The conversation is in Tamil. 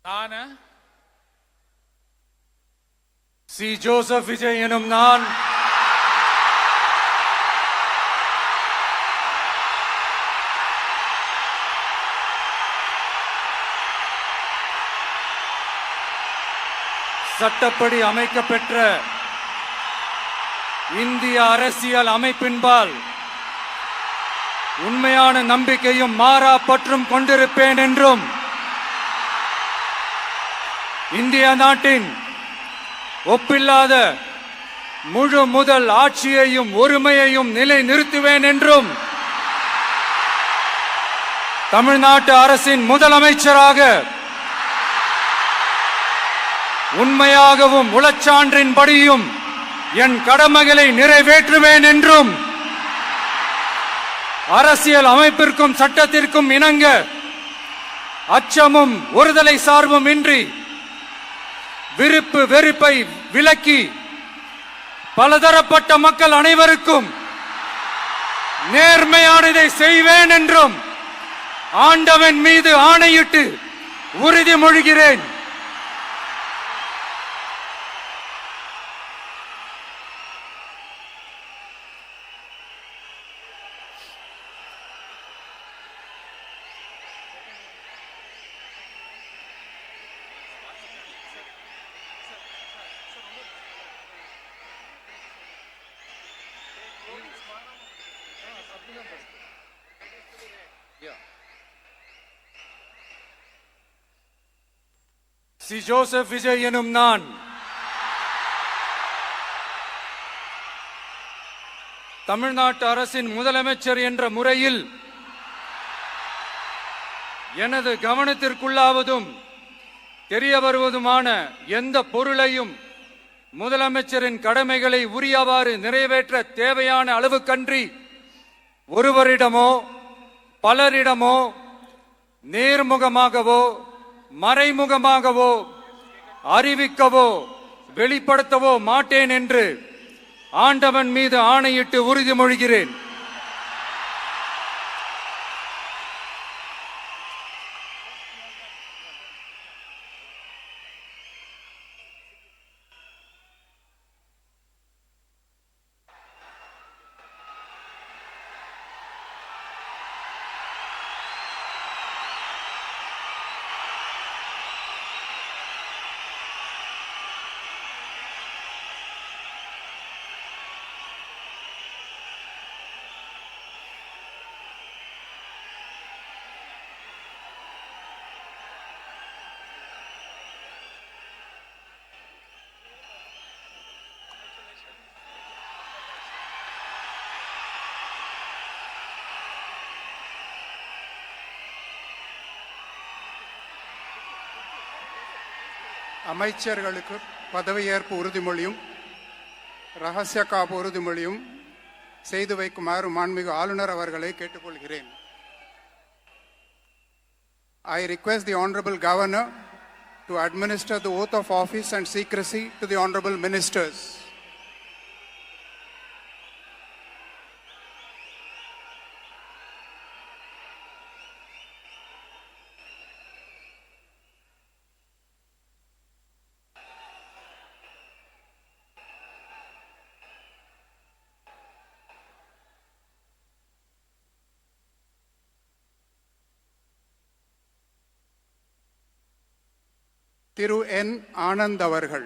நான் சி. ஜோசப் விஜய் எனும் நான் சட்டப்படி அமைக்கப்பெற்ற இந்திய அரசியல் அமைப்பின்பால் உண்மையான நம்பிக்கையும் மாறா பற்றும் கொண்டிருப்பேன் என்றும் இந்திய நாட்டின் ஒப்பில்லாத முழு முதல் ஆட்சியையும் ஒருமையையும் நிலை நிறுத்துவேன் என்றும் தமிழ்நாட்டு அரசின் முதலமைச்சராக உண்மையாகவும் உளச்சான்றின்படியும் என் கடமைகளை நிறைவேற்றுவேன் என்றும் அரசியல் அமைப்பிற்கும் சட்டத்திற்கும் இணங்க அச்சமும் ஒருதலை சார்பும் இன்றி விருப்பு வெறுப்பை விலக்கி பலதரப்பட்ட மக்கள் அனைவருக்கும் நேர்மையானதை செய்வேன் என்றும் ஆண்டவன் மீது ஆணையிட்டு உறுதிமொழிகிறேன். சி. ஜோசப் விஜய் எனும் நான் தமிழ்நாட்டு அரசின் முதலமைச்சர் என்ற முறையில் எனது கவனத்திற்குள்ளாவதும் தெரிய வருவதுமான எந்த பொருளையும் முதலமைச்சரின் கடமைகளை உரியவாறு நிறைவேற்ற தேவையான அளவுக்கன்றி ஒருவரிடமோ பலரிடமோ நேர்முகமாகவோ மறைமுகமாகவோ அறிவிக்கவோ வெளிப்படுத்தவோ மாட்டேன் என்று ஆண்டவன் மீது ஆணையிட்டு உறுதிமொழிகிறேன். அமைச்சர்களுக்கு பதவியேற்பு உறுதிமொழியும் ரகசிய காப்பு உறுதிமொழியும் செய்து வைக்குமாறு மாண்புமிகு ஆளுநர் அவர்களை கேட்டுக்கொள்கிறேன். I request the Honorable Governor to administer the oath of office and secrecy to the Honorable Ministers. திரு என். ஆனந்த் அவர்கள்.